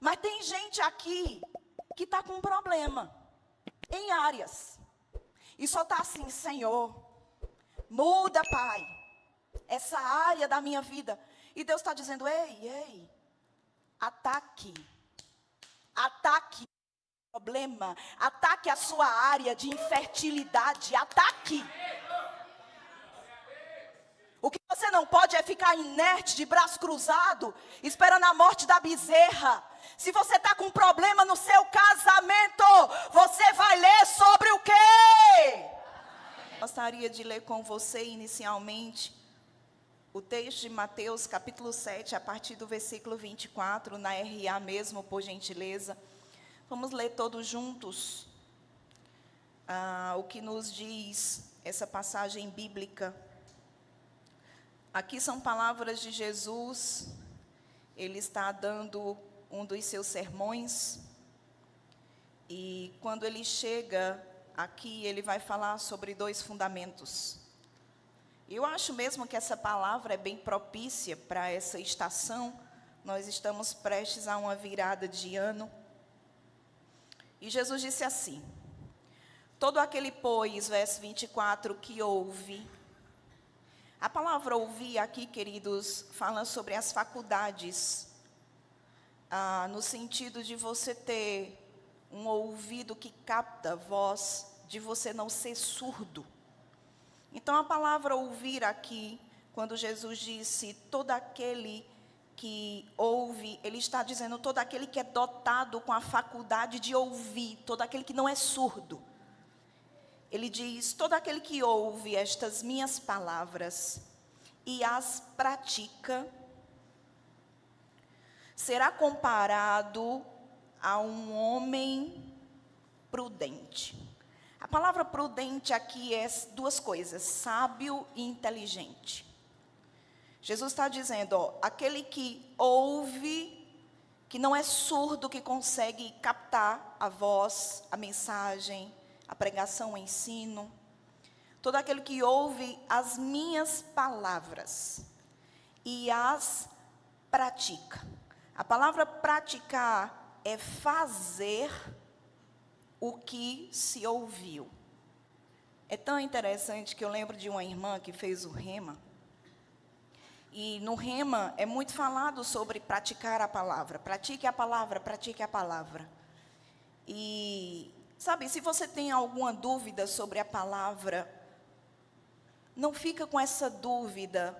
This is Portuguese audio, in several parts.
Mas tem gente aqui que está com um problema em áreas. E só está assim, Senhor, muda, Pai, essa área da minha vida. E Deus está dizendo, ei, ataque o problema, ataque a sua área de infertilidade, ataque. O que você não pode é ficar inerte, de braço cruzado, esperando a morte da bezerra. Se você está com um problema no seu casamento, você vai ler sobre o quê? Gostaria de ler com você inicialmente o texto de Mateus capítulo 7, a partir do versículo 24, na RA mesmo, por gentileza. Vamos ler todos juntos o que nos diz essa passagem bíblica. Aqui são palavras de Jesus. Ele está dando um dos seus sermões. E quando ele chega aqui, ele vai falar sobre 2 fundamentos. Eu acho mesmo que essa palavra é bem propícia para essa estação. Nós estamos prestes a uma virada de ano. E Jesus disse assim: todo aquele, pois, verso 24, que ouve. A palavra ouvir aqui, queridos, fala sobre as faculdades, no sentido de você ter um ouvido que capta a voz, de você não ser surdo. Então, a palavra ouvir aqui, quando Jesus disse todo aquele que ouve, ele está dizendo todo aquele que é dotado com a faculdade de ouvir, todo aquele que não é surdo. Ele diz, todo aquele que ouve estas minhas palavras e as pratica, será comparado a um homem prudente. A palavra prudente aqui é 2 coisas, sábio e inteligente. Jesus está dizendo, aquele que ouve, que não é surdo, que consegue captar a voz, a mensagem, a pregação, o ensino. Todo aquele que ouve as minhas palavras e as pratica. A palavra praticar é fazer o que se ouviu. É tão interessante que eu lembro de uma irmã que fez o rema. E no rema é muito falado sobre praticar a palavra. Pratique a palavra, pratique a palavra. E, sabe, se você tem alguma dúvida sobre a palavra, não fica com essa dúvida.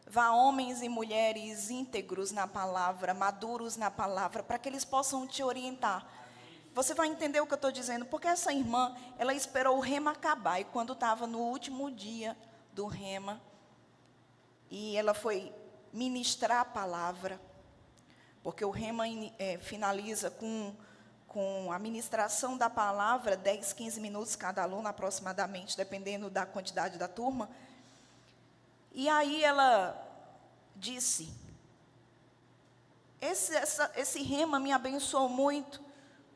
Vá homens e mulheres íntegros na palavra, maduros na palavra, para que eles possam te orientar. Você vai entender o que eu estou dizendo, porque essa irmã, ela esperou o rema acabar, e quando estava no último dia do rema, e ela foi ministrar a palavra, porque o rema finaliza com a ministração da palavra, 10, 15 minutos cada aluno aproximadamente, dependendo da quantidade da turma. E aí ela disse, esse rema me abençoou muito,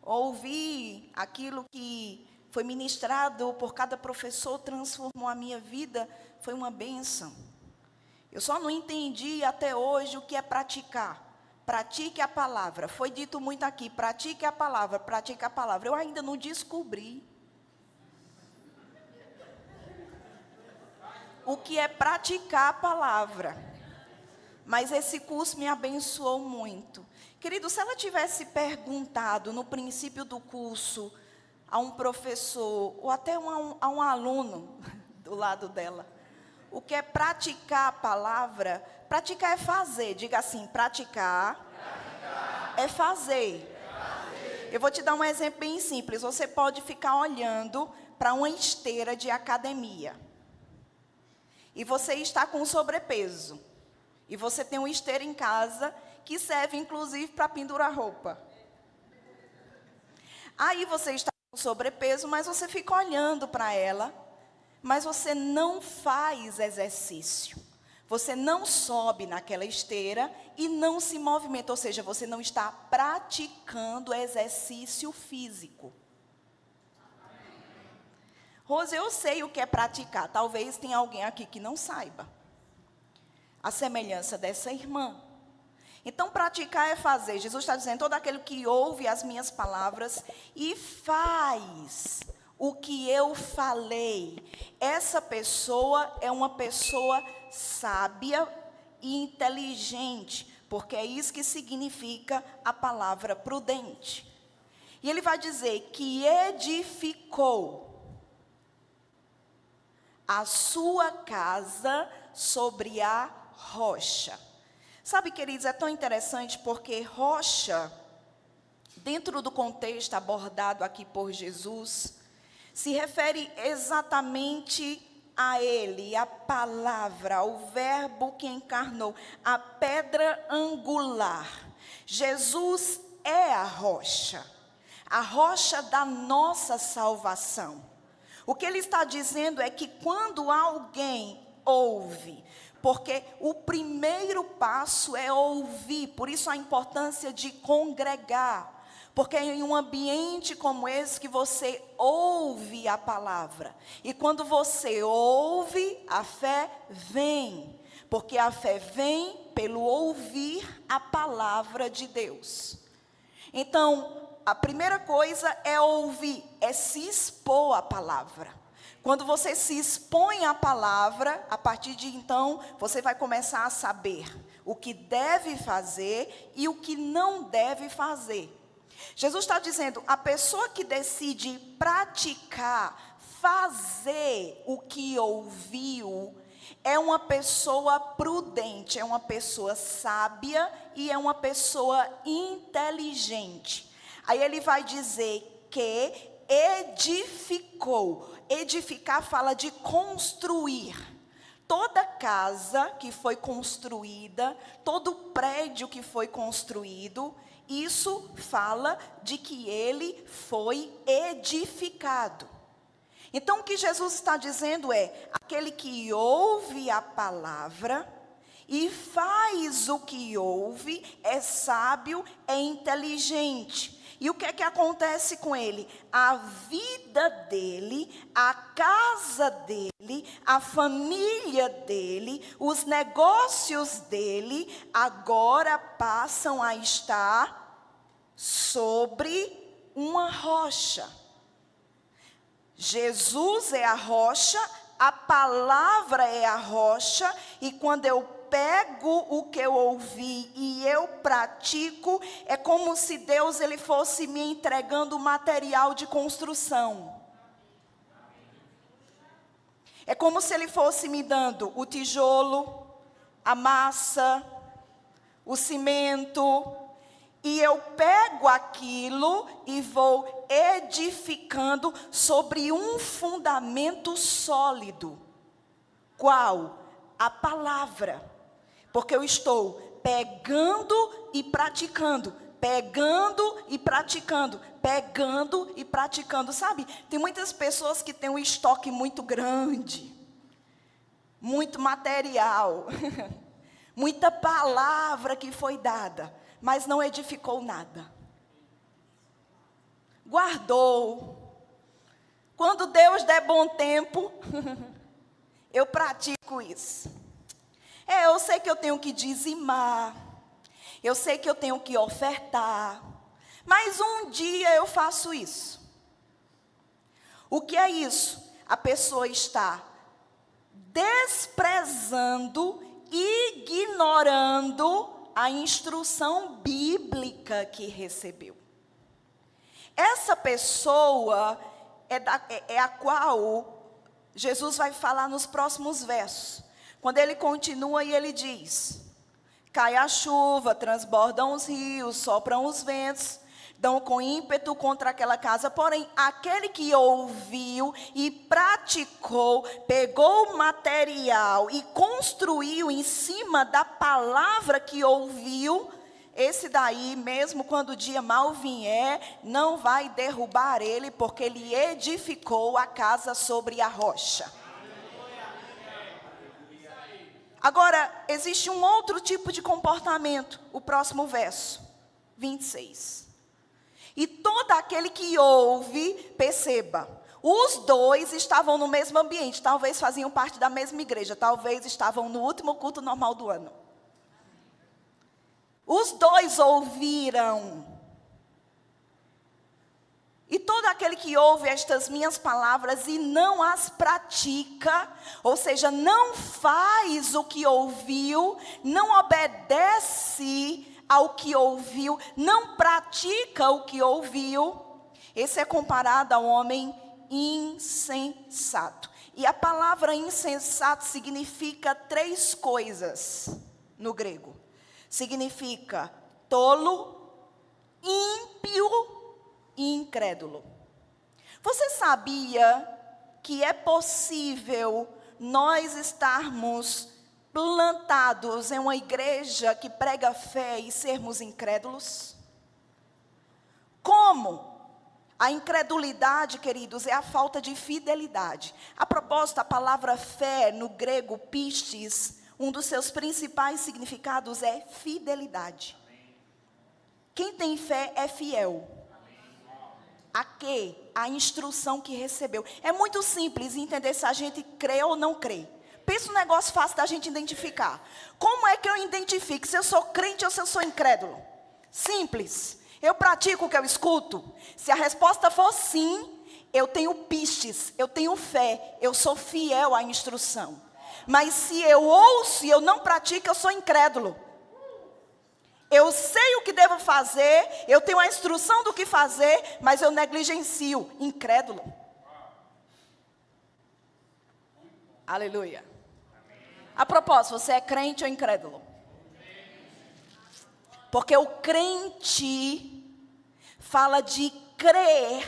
ouvir aquilo que foi ministrado por cada professor, transformou a minha vida, foi uma bênção. Eu só não entendi até hoje o que é praticar. Pratique a palavra. Foi dito muito aqui, pratique a palavra, pratique a palavra. Eu ainda não descobri o que é praticar a palavra. Mas esse curso me abençoou muito. Querido, se ela tivesse perguntado no princípio do curso a um professor, ou até a um aluno do lado dela, o que é praticar a palavra? Praticar é fazer. Diga assim, praticar é fazer. Eu vou te dar um exemplo bem simples. Você pode ficar olhando para uma esteira de academia. E você está com sobrepeso. E você tem uma esteira em casa que serve, inclusive, para pendurar roupa. Aí você está com sobrepeso, mas você fica olhando para ela, mas você não faz exercício. Você não sobe naquela esteira e não se movimenta, ou seja, você não está praticando exercício físico. Rose, eu sei o que é praticar, talvez tenha alguém aqui que não saiba. A semelhança dessa irmã. Então, praticar é fazer. Jesus está dizendo, todo aquele que ouve as minhas palavras e faz o que eu falei, essa pessoa é uma pessoa sábia e inteligente, porque é isso que significa a palavra prudente. E ele vai dizer que edificou a sua casa sobre a rocha. Sabe, queridos, é tão interessante porque rocha, dentro do contexto abordado aqui por Jesus, se refere exatamente a Ele, a palavra, ao verbo que encarnou, a pedra angular. Jesus é a rocha da nossa salvação. O que ele está dizendo é que quando alguém ouve, porque o primeiro passo é ouvir, por isso a importância de congregar. Porque é em um ambiente como esse que você ouve a palavra. E quando você ouve, a fé vem. Porque a fé vem pelo ouvir a palavra de Deus. Então, a primeira coisa é ouvir, é se expor à palavra. Quando você se expõe à palavra, a partir de então, você vai começar a saber o que deve fazer e o que não deve fazer. Jesus está dizendo, a pessoa que decide praticar, fazer o que ouviu, é uma pessoa prudente, é uma pessoa sábia e é uma pessoa inteligente. Aí ele vai dizer que edificou. Edificar fala de construir. Toda casa que foi construída, todo prédio que foi construído, isso fala de que ele foi edificado. Então, o que Jesus está dizendo é, aquele que ouve a palavra e faz o que ouve, é sábio, é inteligente. E o que é que acontece com ele? A vida dele, a casa dele, a família dele, os negócios dele, agora passam a estar sobre uma rocha. Jesus é a rocha, a palavra é a rocha, e quando eu pego o que eu ouvi e eu pratico, é como se Deus ele fosse me entregando material de construção. É como se ele fosse me dando o tijolo, a massa, o cimento, e eu pego aquilo e vou edificando sobre um fundamento sólido. Qual? A palavra. Porque eu estou pegando e praticando, pegando e praticando, pegando e praticando. Sabe, tem muitas pessoas que têm um estoque muito grande, muito material, muita palavra que foi dada, mas não edificou nada. Guardou. Quando Deus der bom tempo, eu pratico isso. Eu sei que eu tenho que dizimar, eu sei que eu tenho que ofertar, mas um dia eu faço isso. O que é isso? A pessoa está desprezando, ignorando a instrução bíblica que recebeu. Essa pessoa é a qual Jesus vai falar nos próximos versos. Quando ele continua e ele diz, cai a chuva, transbordam os rios, sopram os ventos, dão com ímpeto contra aquela casa. Porém, aquele que ouviu e praticou, pegou o material e construiu em cima da palavra que ouviu, esse daí, mesmo quando o dia mal vier, não vai derrubar ele, porque ele edificou a casa sobre a rocha. Agora, existe um outro tipo de comportamento, o próximo verso, 26. E todo aquele que ouve, perceba, os dois estavam no mesmo ambiente, talvez faziam parte da mesma igreja, talvez estavam no último culto normal do ano. Os dois ouviram. E todo aquele que ouve estas minhas palavras e não as pratica, ou seja, não faz o que ouviu, não obedece ao que ouviu, não pratica o que ouviu, esse é comparado ao homem insensato. E a palavra insensato significa 3 coisas no grego. Significa tolo, ímpio e incrédulo. Você sabia que é possível nós estarmos plantados em uma igreja que prega fé e sermos incrédulos? Como? A incredulidade, queridos, é a falta de fidelidade. A propósito, a palavra fé no grego pistis, um dos seus principais significados é fidelidade. Quem tem fé é fiel. A quê? A instrução que recebeu. É muito simples entender se a gente crê ou não crê. Pensa um negócio fácil da gente identificar. Como é que eu identifico se eu sou crente ou se eu sou incrédulo? Simples. Eu pratico o que eu escuto? Se a resposta for sim, eu tenho pistes, eu tenho fé, eu sou fiel à instrução. Mas se eu ouço e eu não pratico, eu sou incrédulo. Eu sei o que devo fazer, eu tenho a instrução do que fazer, mas eu negligencio, incrédulo. Aleluia. A propósito, você é crente ou incrédulo? Porque o crente fala de crer,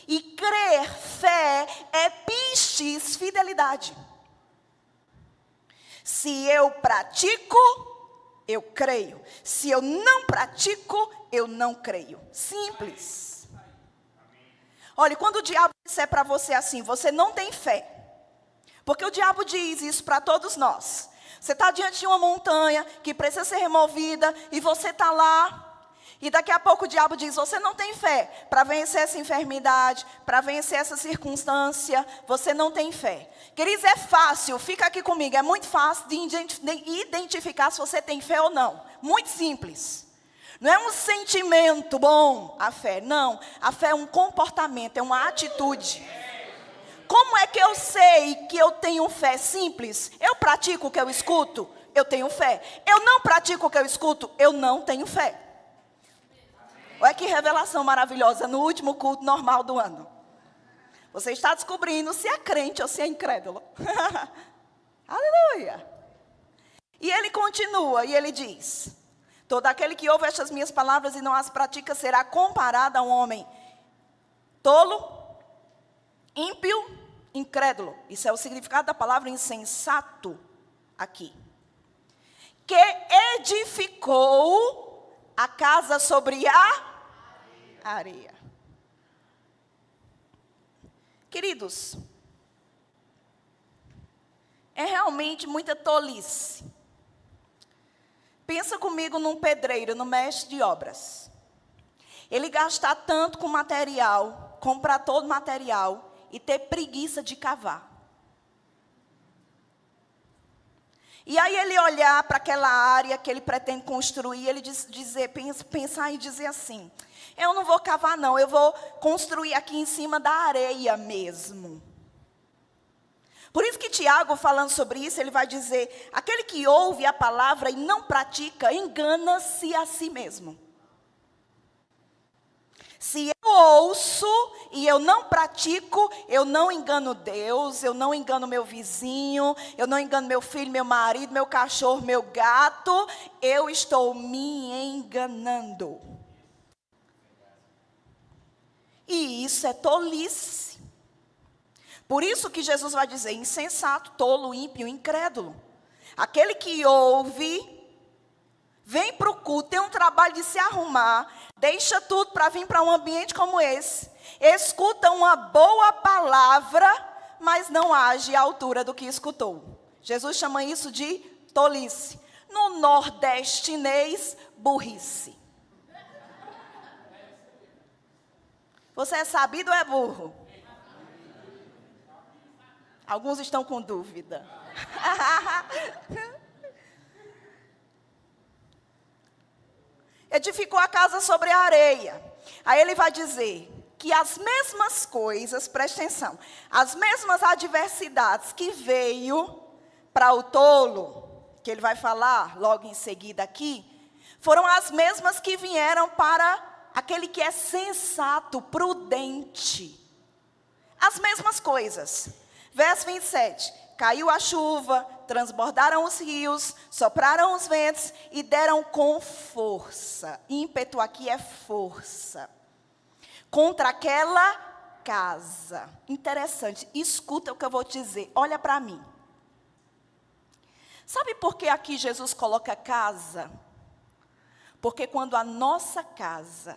e crer, fé, é pistis, fidelidade. Se eu pratico, eu creio. Se eu não pratico, eu não creio. Simples. Olha, quando o diabo disser para você assim, você não tem fé. Porque o diabo diz isso para todos nós. Você está diante de uma montanha que precisa ser removida e você está lá. E daqui a pouco o diabo diz, você não tem fé para vencer essa enfermidade, para vencer essa circunstância, você não tem fé. Queridos, é fácil, fica aqui comigo, é muito fácil de identificar se você tem fé ou não. Muito simples. Não é um sentimento bom, a fé, não. A fé é um comportamento, é uma atitude. Como é que eu sei que eu tenho fé? Simples. Eu pratico o que eu escuto, eu tenho fé. Eu não pratico o que eu escuto, eu não tenho fé. Olha que revelação maravilhosa no último culto normal do ano. Você está descobrindo se é crente ou se é incrédulo. Aleluia. E ele continua e ele diz, todo aquele que ouve estas minhas palavras e não as pratica será comparado a um homem tolo, ímpio, incrédulo. Isso é o significado da palavra insensato aqui. Que edificou a casa sobre a areia. Queridos, é realmente muita tolice. Pensa comigo num pedreiro, no mestre de obras. Ele gastar tanto com material, comprar todo o material e ter preguiça de cavar. E aí ele olhar para aquela área que ele pretende construir, ele pensar e dizer assim, eu não vou cavar não, eu vou construir aqui em cima da areia mesmo. Por isso que Tiago, falando sobre isso, ele vai dizer, aquele que ouve a palavra e não pratica, engana-se a si mesmo. Se eu ouço e eu não pratico, eu não engano Deus, eu não engano meu vizinho, eu não engano meu filho, meu marido, meu cachorro, meu gato, eu estou me enganando. E isso é tolice. Por isso que Jesus vai dizer, insensato, tolo, ímpio, incrédulo. Aquele que ouve, vem para o culto, tem um trabalho de se arrumar, deixa tudo para vir para um ambiente como esse, escuta uma boa palavra, mas não age à altura do que escutou. Jesus chama isso de tolice. No nordestinês, burrice. Você é sabido ou é burro? Alguns estão com dúvida. edificou a casa sobre a areia. Aí ele vai dizer que as mesmas coisas, presta atenção, as mesmas adversidades que veio para o tolo, que ele vai falar logo em seguida aqui, foram as mesmas que vieram para aquele que é sensato, prudente. As mesmas coisas. Verso 27. Caiu a chuva, transbordaram os rios, sopraram os ventos e deram com força. Ímpeto aqui é força. Contra aquela casa. Interessante, escuta o que eu vou te dizer. Olha para mim. Sabe por que aqui Jesus coloca casa? Porque quando a nossa casa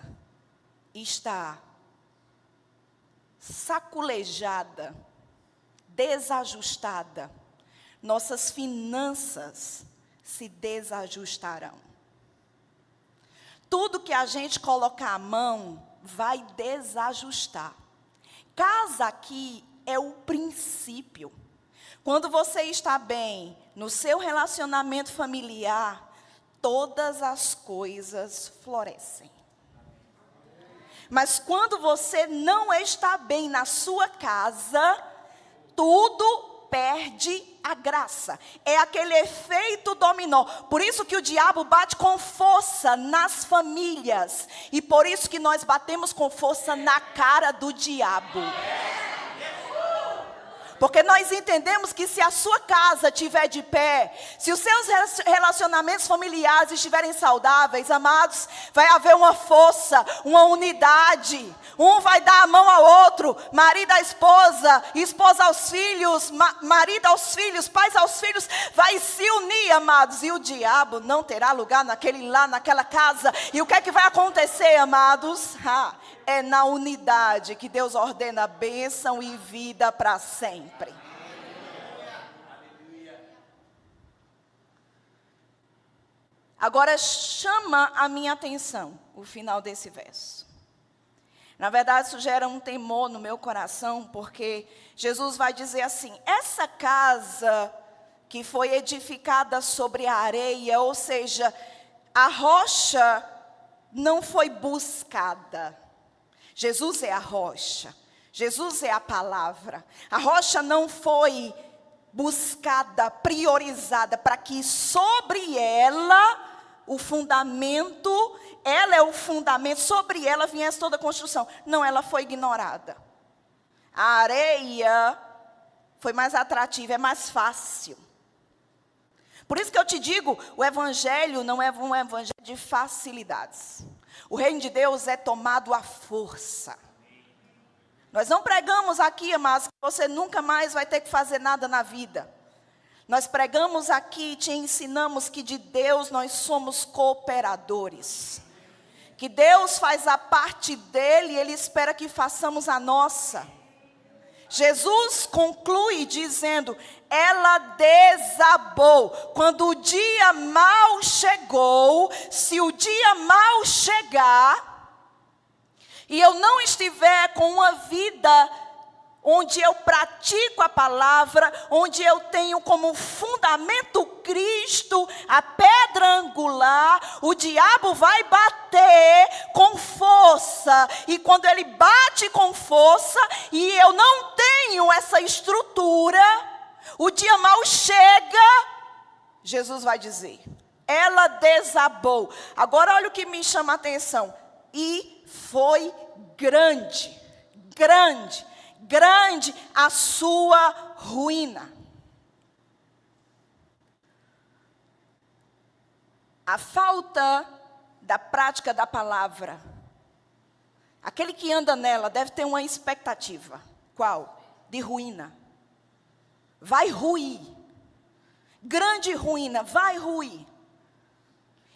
está saculejada, desajustada, nossas finanças se desajustarão. Tudo que a gente colocar a mão vai desajustar. Casa aqui é o princípio. Quando você está bem no seu relacionamento familiar, todas as coisas florescem. Mas quando você não está bem na sua casa, tudo perde a graça. É aquele efeito dominó. Por isso que o diabo bate com força nas famílias. E por isso que nós batemos com força na cara do diabo. Porque nós entendemos que se a sua casa estiver de pé, se os seus relacionamentos familiares estiverem saudáveis, amados, vai haver uma força, uma unidade. Um vai dar a mão ao outro, marido à esposa, esposa aos filhos, marido aos filhos, pais aos filhos, vai se unir, amados. E o diabo não terá lugar naquela casa. E o que é que vai acontecer, amados? É na unidade que Deus ordena bênção e vida para sempre. Agora chama a minha atenção o final desse verso. Na verdade, isso gera um temor no meu coração, porque Jesus vai dizer assim: essa casa que foi edificada sobre a areia, ou seja, a rocha não foi buscada. Jesus é a rocha, Jesus é a palavra. A rocha não foi buscada, priorizada, para que sobre ela o fundamento, ela é o fundamento, sobre ela viesse toda a construção. Não, ela foi ignorada. A areia foi mais atrativa, é mais fácil. Por isso que eu te digo, o evangelho não é um evangelho de facilidades. O reino de Deus é tomado à força. Nós não pregamos aqui, mas que você nunca mais vai ter que fazer nada na vida. Nós pregamos aqui e te ensinamos que de Deus nós somos cooperadores. Que Deus faz a parte dele e Ele espera que façamos a nossa. Jesus conclui dizendo: ela desabou. Quando o dia mal chegou, se o dia mal chegar, e eu não estiver com uma vida onde eu pratico a palavra, onde eu tenho como fundamento Cristo, a pedra angular, o diabo vai bater com força. E quando ele bate com força, e eu não tenho essa estrutura, o dia mal chega, Jesus vai dizer: ela desabou. Agora olha o que me chama a atenção. E foi grande, grande, grande a sua ruína. A falta da prática da palavra. Aquele que anda nela deve ter uma expectativa. Qual? De ruína. Vai ruir. Grande ruína, vai ruir.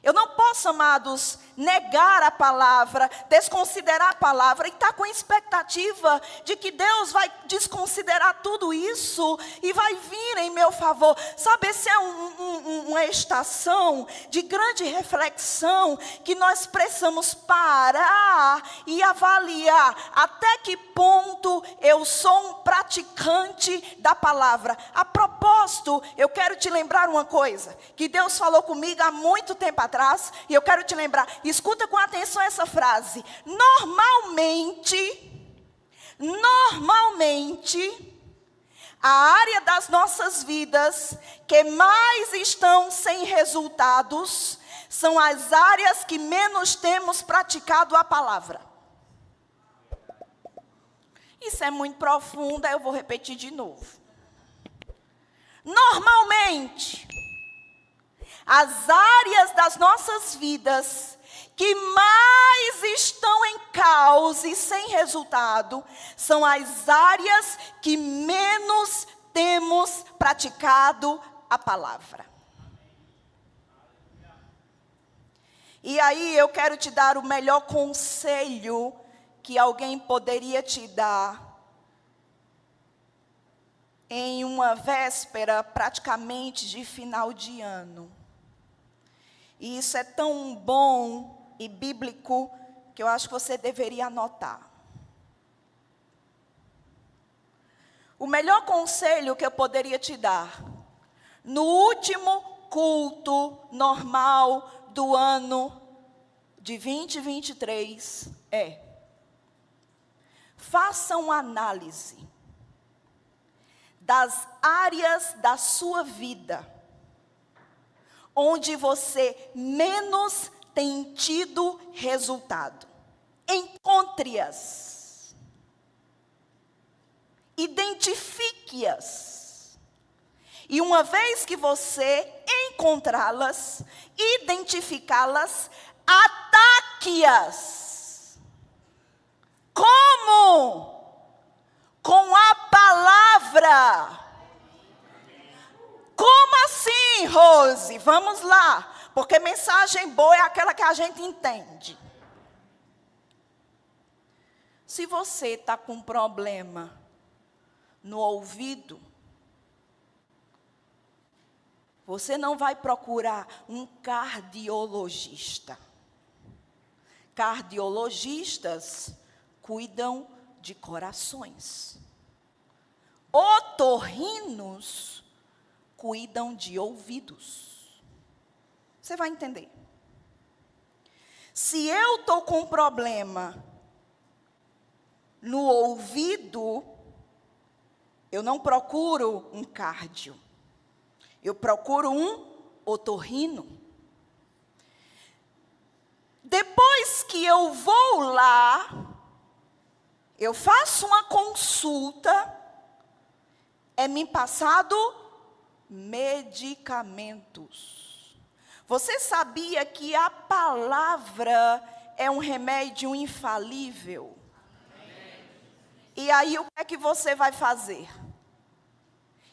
Eu não posso, amados, negar a palavra, desconsiderar a palavra e estar com a expectativa de que Deus vai desconsiderar tudo isso e vai vir em meu favor. Sabe, essa é uma estação de grande reflexão que nós precisamos parar e avaliar até que ponto eu sou um praticante da palavra. A propósito, eu quero te lembrar uma coisa que Deus falou comigo há muito tempo atrás. atrás, e eu quero te lembrar, escuta com atenção essa frase. Normalmente, a área das nossas vidas que mais estão sem resultados são as áreas que menos temos praticado a palavra. Isso é muito profundo, eu vou repetir de novo. Normalmente, as áreas das nossas vidas que mais estão em caos e sem resultado são as áreas que menos temos praticado a palavra. E aí eu quero te dar o melhor conselho que alguém poderia te dar em uma véspera praticamente de final de ano. E isso é tão bom e bíblico que eu acho que você deveria anotar. O melhor conselho que eu poderia te dar no último culto normal do ano de 2023 é: faça uma análise das áreas da sua vida onde você menos tem tido resultado. Encontre-as. Identifique-as. E uma vez que você encontrá-las, identificá-las, ataque-as. Como? Com a palavra. Como assim, Rose? Vamos lá. Porque mensagem boa é aquela que a gente entende. Se você está com problema no ouvido, você não vai procurar um cardiologista. Cardiologistas cuidam de corações. Otorrinos cuidam de ouvidos. Você vai entender. Se eu estou com um problema no ouvido, eu não procuro um cardio. Eu procuro um otorrino. Depois que eu vou lá, eu faço uma consulta, é me passado medicamentos. Você sabia que a palavra é um remédio infalível? E aí o que é que você vai fazer?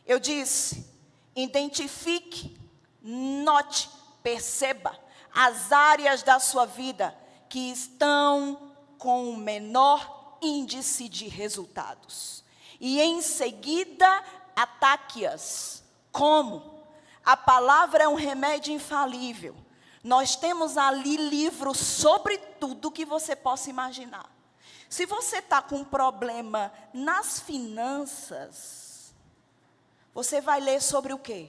Eu disse, identifique, note, perceba as áreas da sua vida que estão com o menor índice de resultados. E em seguida, ataque-as. Como? A palavra é um remédio infalível. Nós temos ali livros sobre tudo que você possa imaginar. Se você está com um problema nas finanças, você vai ler sobre o quê?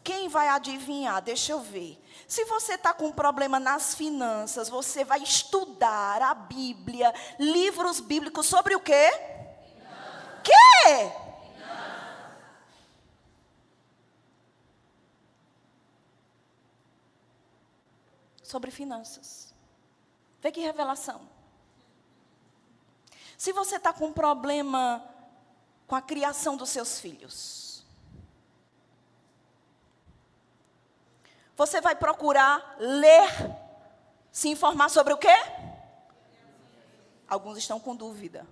Quem vai adivinhar? Deixa eu ver. Se você está com um problema nas finanças, você vai estudar a Bíblia, livros bíblicos sobre o quê? Finanças. Quê? Finanças. Sobre finanças. Vê que revelação. Se você está com um problema com a criação dos seus filhos, você vai procurar ler, se informar sobre o quê? Alguns estão com dúvida.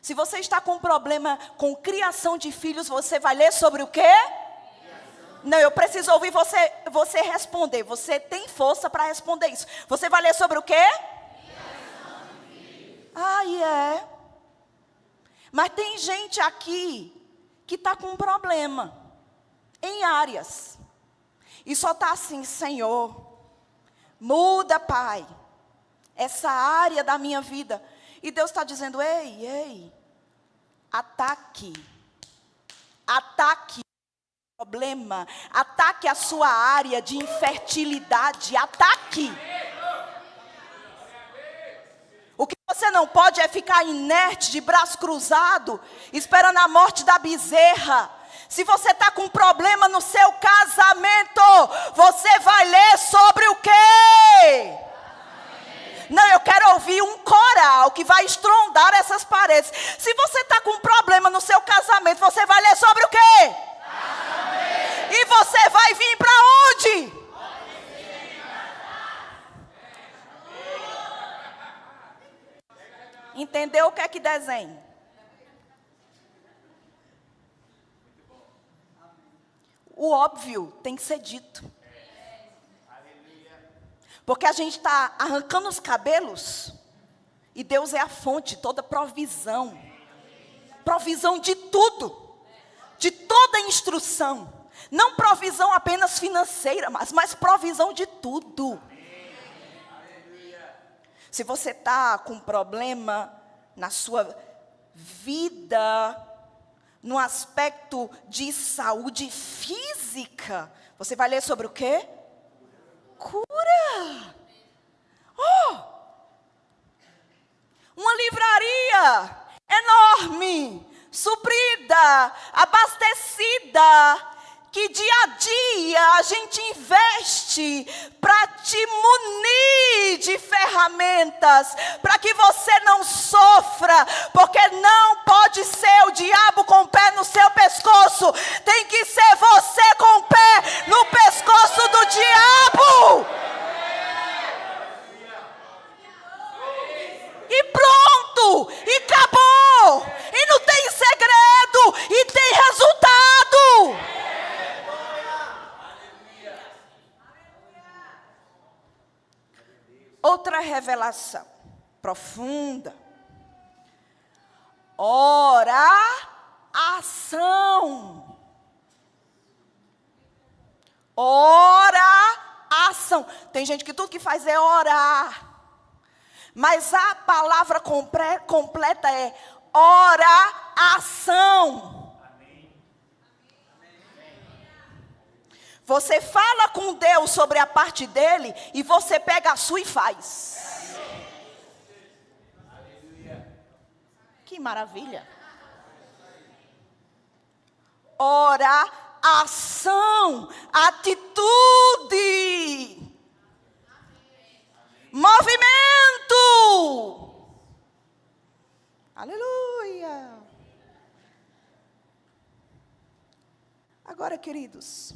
Se você está com um problema com criação de filhos, você vai ler sobre o quê? Não, eu preciso ouvir você responder. Você tem força para responder isso. Você vai ler sobre o quê? É. Mas tem gente aqui que está com um problema em áreas. E só está assim, Senhor, muda, Pai, essa área da minha vida. E Deus está dizendo, ei, ataque o problema, ataque a sua área de infertilidade, ataque. O que você não pode é ficar inerte, de braço cruzado, esperando a morte da bezerra. Se você está com problema no seu casamento, você vai ler sobre o quê? Não, eu quero ouvir um coral que vai estrondar essas paredes. Se você está com problema no seu casamento, você vai ler sobre o quê? E você vai vir para onde? Entendeu o que é que desenha? O óbvio tem que ser dito. Porque a gente está arrancando os cabelos e Deus é a fonte de toda provisão. Provisão de tudo. De toda instrução. Não provisão apenas financeira, mas provisão de tudo. Se você está com problema na sua vida, no aspecto de saúde física, você vai ler sobre o quê? Cura. Oh! Uma livraria enorme, suprida, abastecida, que dia a dia a gente investe para te munir de ferramentas, para que você não sofra, porque não pode ser o diabo com o pé no seu pescoço, tem que ser você com o pé no pescoço do diabo. E pronto, e acabou, e não tem segredo, e tem resultado. Outra revelação profunda. Oração. Oração. Tem gente que tudo que faz é orar. Mas a palavra completa é oração. Você fala com Deus sobre a parte dele e você pega a sua e faz. Que maravilha. Oração, atitude, movimento. Aleluia. Agora, queridos,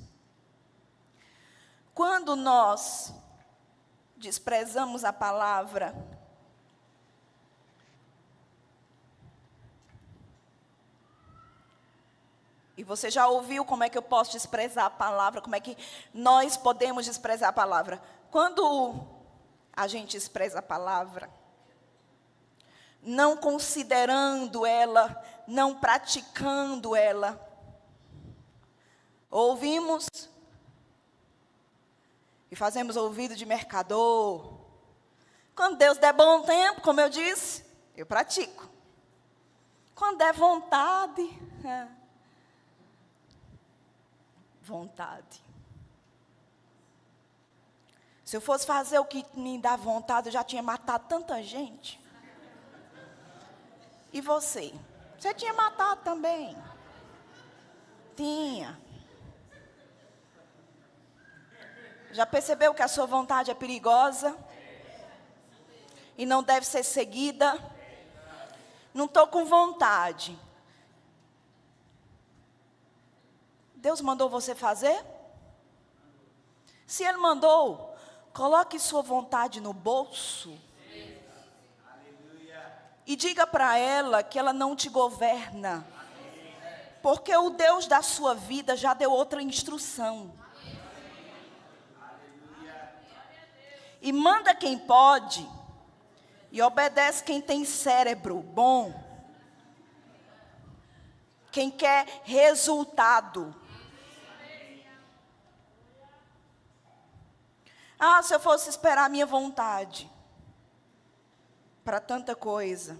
quando nós desprezamos a palavra, e você já ouviu como é que eu posso desprezar a palavra, como é que nós podemos desprezar a palavra? Quando a gente despreza a palavra, não considerando ela, não praticando ela, ouvimos e fazemos ouvido de mercador. Quando Deus der bom tempo, como eu disse, eu pratico. Quando der vontade, vontade. Se eu fosse fazer o que me dá vontade, eu já tinha matado tanta gente. E você? Você tinha matado também? Tinha. Já percebeu que a sua vontade é perigosa? E não deve ser seguida? Não estou com vontade. Deus mandou você fazer? Se Ele mandou, coloque sua vontade no bolso. E diga para ela que ela não te governa. Porque o Deus da sua vida já deu outra instrução. E manda quem pode, e obedece quem tem cérebro bom, quem quer resultado. Ah, se eu fosse esperar a minha vontade para tanta coisa,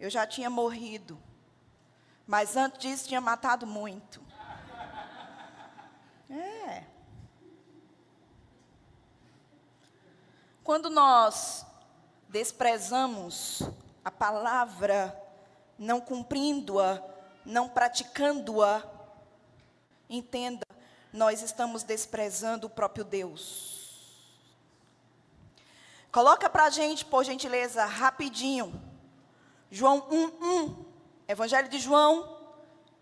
eu já tinha morrido. Mas antes disso tinha matado muito. Quando nós desprezamos a palavra, não cumprindo-a, não praticando-a, entenda, nós estamos desprezando o próprio Deus. Coloca para a gente, por gentileza, rapidinho, João 1:1, Evangelho de João,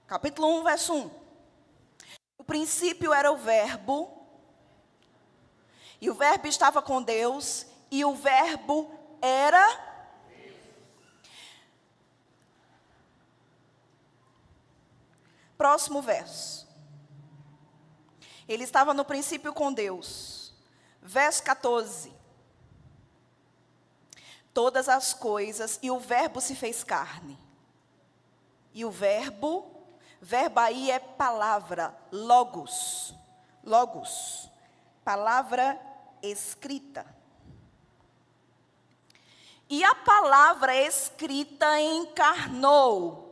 capítulo 1, verso 1. No princípio era o Verbo, e o Verbo estava com Deus, e o Verbo era Deus. Próximo verso. Ele estava no princípio com Deus. Verso 14. Todas as coisas, e o Verbo se fez carne. E o verbo aí é palavra, logos. Logos. Palavra escrita. E a palavra escrita encarnou.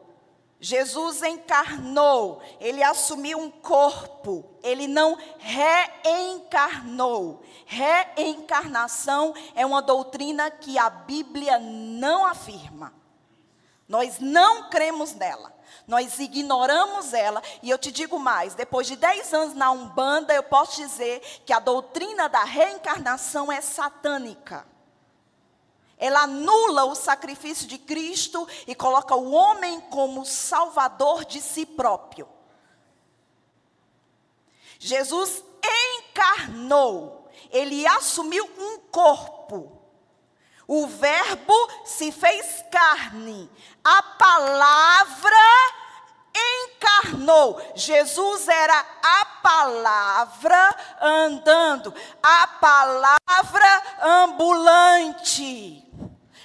Jesus encarnou. Ele assumiu um corpo. Ele não reencarnou. Reencarnação é uma doutrina que a Bíblia não afirma. Nós não cremos nela. Nós ignoramos ela, e eu te digo mais, depois de 10 anos na Umbanda, eu posso dizer que a doutrina da reencarnação é satânica. Ela anula o sacrifício de Cristo e coloca o homem como salvador de si próprio. Jesus encarnou, ele assumiu um corpo. O Verbo se fez carne. A palavra encarnou. Jesus era a palavra andando. A palavra ambulante.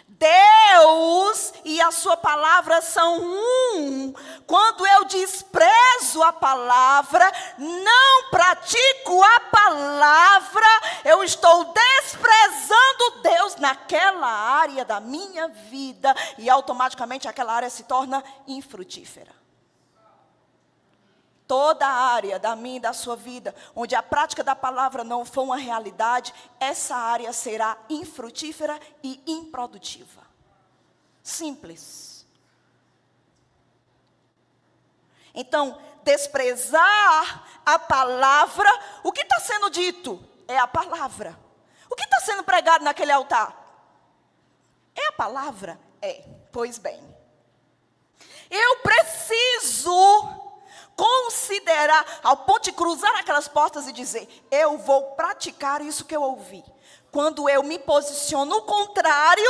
Deus e a sua palavra são um. Quando eu desprezo a palavra, não pratico a palavra, eu estou desprezando Deus naquela área da minha vida, e automaticamente aquela área se torna infrutífera. Toda a área da minha e da sua vida, onde a prática da palavra não for uma realidade, essa área será infrutífera e improdutiva. Simples. Então, desprezar a palavra, o que está sendo dito é a palavra. O que está sendo pregado naquele altar? É a palavra? É. Pois bem, eu preciso considerar, ao ponto de cruzar aquelas portas e dizer, eu vou praticar isso que eu ouvi. Quando eu me posiciono contrário,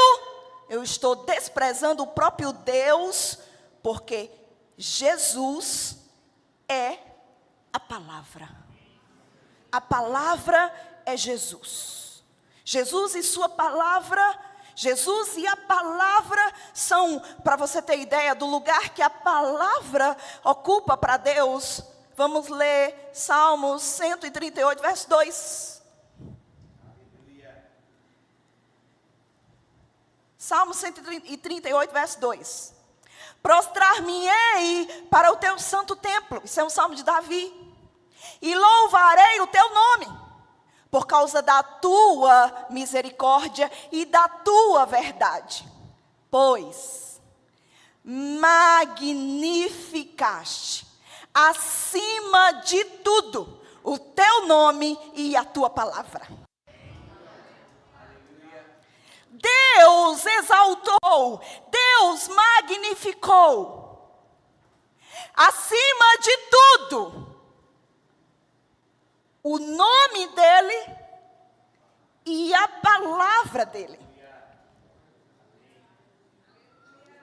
eu estou desprezando o próprio Deus, porque Jesus é a palavra. A palavra é Jesus. Jesus e sua palavra, Jesus e a palavra são, para você ter ideia do lugar que a palavra ocupa para Deus. Vamos ler Salmos 138, verso 2. Salmo 138, verso 2. Prostrar-me-ei para o teu santo templo. Isso é um salmo de Davi. E louvarei o teu nome, por causa da tua misericórdia e da tua verdade. Pois magnificaste acima de tudo o teu nome e a tua palavra. Deus exaltou, Deus magnificou, acima de tudo, o nome dele e a palavra dele.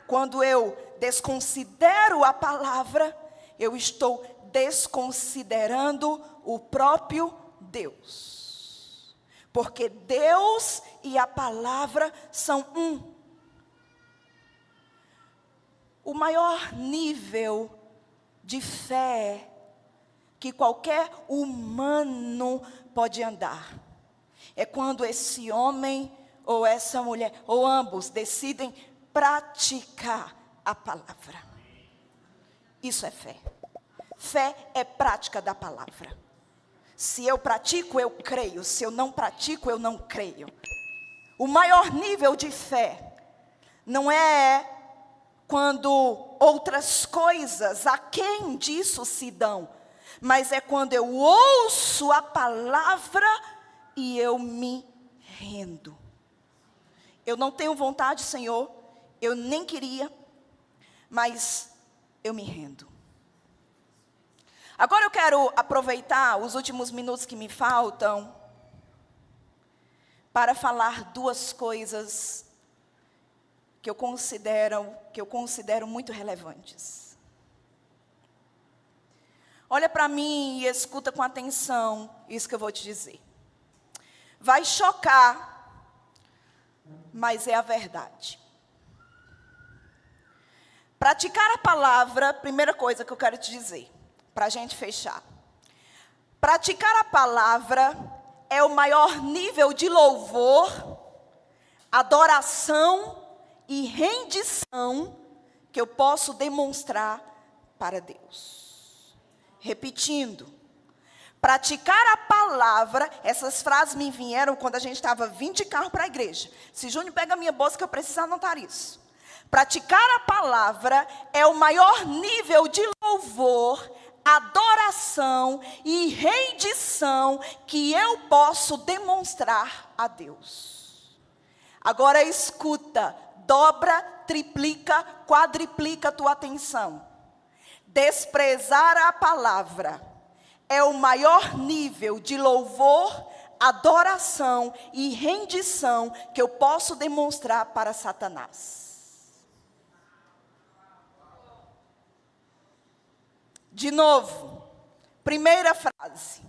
Quando eu desconsidero a palavra, eu estou desconsiderando o próprio Deus. Porque Deus e a palavra são um. O maior nível de fé que qualquer humano pode andar é quando esse homem ou essa mulher, ou ambos, decidem praticar a palavra. Isso é fé. Fé é prática da palavra. Se eu pratico, eu creio. Se eu não pratico, eu não creio. O maior nível de fé não é quando outras coisas aquém disso se dão, mas é quando eu ouço a palavra e eu me rendo. Eu não tenho vontade, Senhor, eu nem queria, mas eu me rendo. Agora eu quero aproveitar os últimos minutos que me faltam para falar duas coisas que eu considero muito relevantes. Olha para mim e escuta com atenção isso que eu vou te dizer. Vai chocar, mas é a verdade. Praticar a palavra, primeira coisa que eu quero te dizer, para a gente fechar. Praticar a palavra é o maior nível de louvor, adoração e rendição que eu posso demonstrar para Deus. Repetindo, praticar a palavra, essas frases me vieram quando a gente estava vindo de carro para a igreja. Se Júnior pega a minha bolsa que eu preciso anotar isso. Praticar a palavra é o maior nível de louvor, adoração e rendição que eu posso demonstrar a Deus. Agora escuta, dobra, triplica, quadriplica a tua atenção. Desprezar a palavra é o maior nível de louvor, adoração e rendição que eu posso demonstrar para Satanás. De novo, primeira frase.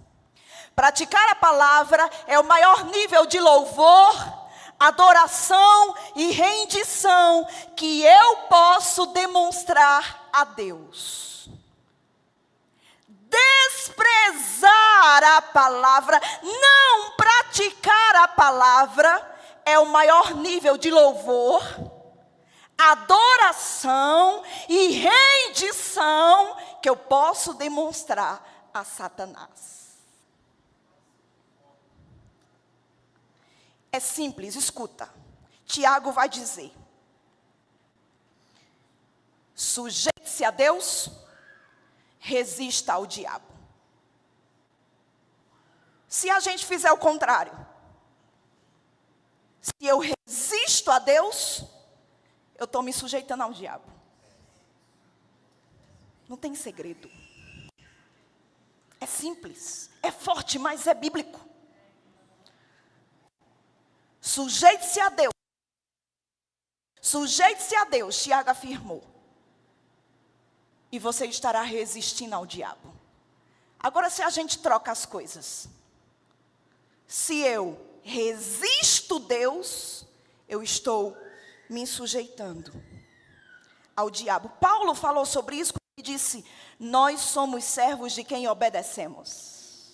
Praticar a palavra é o maior nível de louvor, adoração e rendição que eu posso demonstrar a Deus. Desprezar a palavra, não praticar a palavra, é o maior nível de louvor, adoração e rendição que eu posso demonstrar a Satanás. É simples, escuta. Tiago vai dizer: sujeite-se a Deus, resista ao diabo. Se a gente fizer o contrário, se eu resisto a Deus, eu estou me sujeitando ao diabo. Não tem segredo. É simples, é forte, mas é bíblico. Sujeite-se a Deus. Sujeite-se a Deus, Tiago afirmou. E você estará resistindo ao diabo. Agora, se a gente troca as coisas. Se eu resisto Deus, eu estou me sujeitando ao diabo. Paulo falou sobre isso e disse: nós somos servos de quem obedecemos.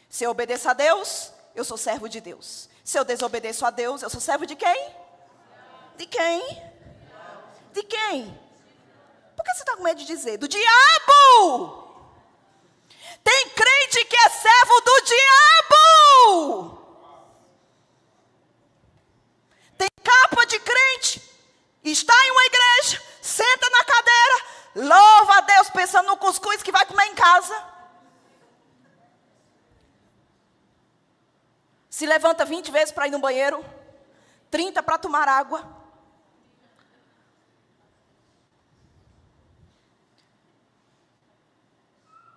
Se eu obedeço a Deus, eu sou servo de Deus. Se eu desobedeço a Deus, eu sou servo de quem? De quem? De quem? Por que você está com medo de dizer? Do diabo! Tem crente que é servo do diabo! Tem capa de crente, está em uma igreja, senta na cadeira, louva a Deus pensando no cuscuz que vai comer em casa. Se levanta 20 vezes para ir no banheiro, 30 para tomar água.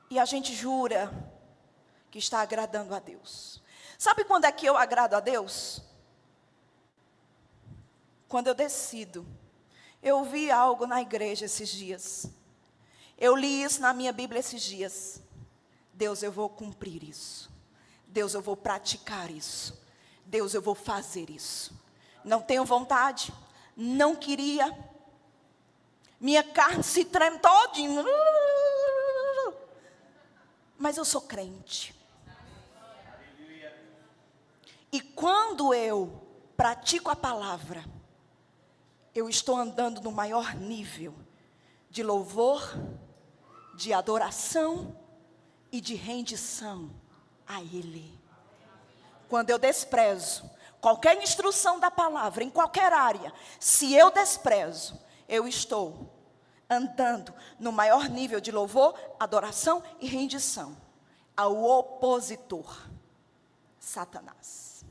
E a gente jura que está agradando a Deus. Sabe quando é que eu agrado a Deus? Quando eu decido. Eu vi algo na igreja esses dias. Eu li isso na minha Bíblia esses dias. Deus, eu vou cumprir isso. Deus, eu vou praticar isso. Deus, eu vou fazer isso. Não tenho vontade. Não queria. Minha carne se treme todinha. Mas eu sou crente. E quando eu pratico a palavra, eu estou andando no maior nível de louvor, de adoração e de rendição a Ele. Quando eu desprezo qualquer instrução da palavra, em qualquer área, se eu desprezo, eu estou andando no maior nível de louvor, adoração e rendição ao opositor, Satanás.